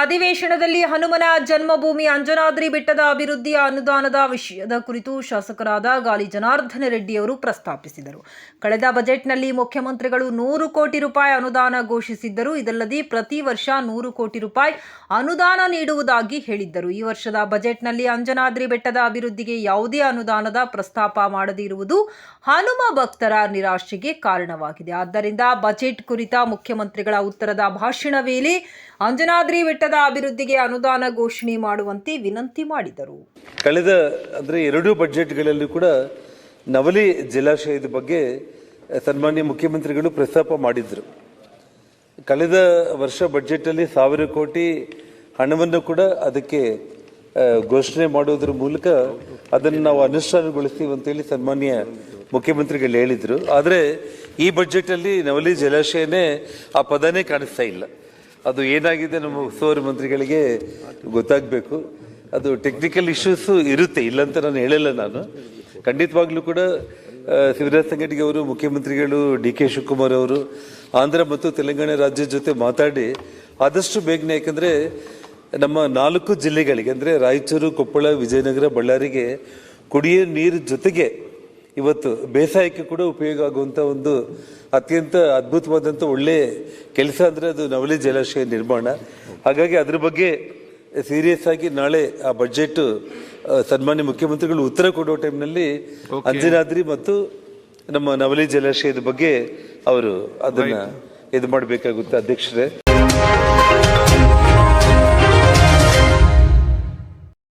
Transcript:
ಅಧಿವೇಶನದಲ್ಲಿ ಹನುಮನ ಜನ್ಮಭೂಮಿ ಅಂಜನಾದ್ರಿ ಬೆಟ್ಟದ ಅಭಿವೃದ್ಧಿಯ ಅನುದಾನದ ವಿಷಯದ ಕುರಿತು ಶಾಸಕರಾದ ಗಾಲಿ ಜನಾರ್ದನ ರೆಡ್ಡಿಯವರು ಪ್ರಸ್ತಾಪಿಸಿದರು. ಕಳೆದ ಬಜೆಟ್ನಲ್ಲಿ ಮುಖ್ಯಮಂತ್ರಿಗಳು 100 ಕೋಟಿ ರೂಪಾಯಿ ಅನುದಾನ ಘೋಷಿಸಿದ್ದರು. ಇದಲ್ಲದೆ ಪ್ರತಿ ವರ್ಷ 100 ಕೋಟಿ ರೂಪಾಯಿ ಅನುದಾನ ನೀಡುವುದಾಗಿ ಹೇಳಿದ್ದರು. ಈ ವರ್ಷದ ಬಜೆಟ್ನಲ್ಲಿ ಅಂಜನಾದ್ರಿ ಬೆಟ್ಟದ ಅಭಿವೃದ್ಧಿಗೆ ಯಾವುದೇ ಅನುದಾನದ ಪ್ರಸ್ತಾಪ ಮಾಡದಿರುವುದು ಹನುಮ ಭಕ್ತರ ನಿರಾಶೆಗೆ ಕಾರಣವಾಗಿದೆ. ಆದ್ದರಿಂದ ಬಜೆಟ್ ಕುರಿತ ಮುಖ್ಯಮಂತ್ರಿಗಳ ಉತ್ತರದ ಭಾಷಣ ವೇಳೆ ಅಂಜನಾದ್ರಿ ಬೆಟ್ಟದ ಅಭಿವೃದ್ಧಿಗೆ ಅನುದಾನ ಘೋಷಣೆ ಮಾಡುವಂತೆ ವಿನಂತಿ ಮಾಡಿದರು. ಕಳೆದ ಎರಡು ಬಜೆಟ್ಗಳಲ್ಲಿ ಕೂಡ ನವಲಿ ಜಲಾಶಯದ ಬಗ್ಗೆ ಸನ್ಮಾನ್ಯ ಮುಖ್ಯಮಂತ್ರಿಗಳು ಪ್ರಸ್ತಾಪ ಮಾಡಿದ್ರು. ಕಳೆದ ವರ್ಷ ಬಜೆಟ್ ಅಲ್ಲಿ 1000 ಕೋಟಿ ಹಣವನ್ನು ಕೂಡ ಅದಕ್ಕೆ ಘೋಷಣೆ ಮಾಡೋದ್ರ ಮೂಲಕ ಅದನ್ನು ನಾವು ಅನುಷ್ಠಾನಗೊಳಿಸ್ತೀವಿ ಅಂತೇಳಿ ಸನ್ಮಾನ್ಯ ಮುಖ್ಯಮಂತ್ರಿಗಳು ಹೇಳಿದ್ರು. ಆದರೆ ಈ ಬಜೆಟ್ ಅಲ್ಲಿ ನವಲಿ ಜಲಾಶಯನೇ ಆ ಪದನೇ ಕಾಣಿಸ್ತಾ ಇಲ್ಲ. ಅದು ಏನಾಗಿದೆ ನಮ್ಮ ಉಸ್ತುವಾರಿ ಮಂತ್ರಿಗಳಿಗೆ ಗೊತ್ತಾಗಬೇಕು. ಅದು ಟೆಕ್ನಿಕಲ್ ಇಶ್ಯೂಸ್ ಇರುತ್ತೆ, ಇಲ್ಲಂತ ನಾನು ಹೇಳಿಲ್ಲ. ನಾನು ಖಂಡಿತವಾಗ್ಲೂ ಕೂಡ ಶಿವರಾಜ್ ಸಂಗಡಿಗೆ ಅವರು, ಮುಖ್ಯಮಂತ್ರಿಗಳು DK ಶಿವಕುಮಾರ್ ಅವರು ಆಂಧ್ರ ಮತ್ತು ತೆಲಂಗಾಣ ರಾಜ್ಯದ ಜೊತೆ ಮಾತಾಡಿ ಆದಷ್ಟು ಬೇಗನೆ, ಯಾಕಂದರೆ ನಮ್ಮ 4 ಜಿಲ್ಲೆಗಳಿಗೆ ಅಂದರೆ ರಾಯಚೂರು, ಕೊಪ್ಪಳ, ವಿಜಯನಗರ, ಬಳ್ಳಾರಿಗೆ ಕುಡಿಯೋ ನೀರು ಜೊತೆಗೆ ಇವತ್ತು ಬೇಸಾಯಕ್ಕೆ ಕೂಡ ಉಪಯೋಗ ಆಗುವಂಥ ಒಂದು ಅತ್ಯಂತ ಅದ್ಭುತವಾದಂಥ ಒಳ್ಳೆ ಕೆಲಸ ಅಂದರೆ ಅದು ನವಲಿ ಜಲಾಶಯ ನಿರ್ಮಾಣ. ಹಾಗಾಗಿ ಅದ್ರ ಬಗ್ಗೆ ಸೀರಿಯಸ್ ಆಗಿ ನಾಳೆ ಆ ಬಜೆಟ್ ಸನ್ಮಾನ್ಯ ಮುಖ್ಯಮಂತ್ರಿಗಳು ಉತ್ತರ ಕೊಡೋ ಟೈಮ್ನಲ್ಲಿ ಅಂಜನಾದ್ರಿ ಮತ್ತು ನಮ್ಮ ನವಲಿ ಜಲಾಶಯದ ಬಗ್ಗೆ ಅವರು ಅದನ್ನ ಇದು ಮಾಡಬೇಕಾಗುತ್ತೆ ಅಧ್ಯಕ್ಷರೇ.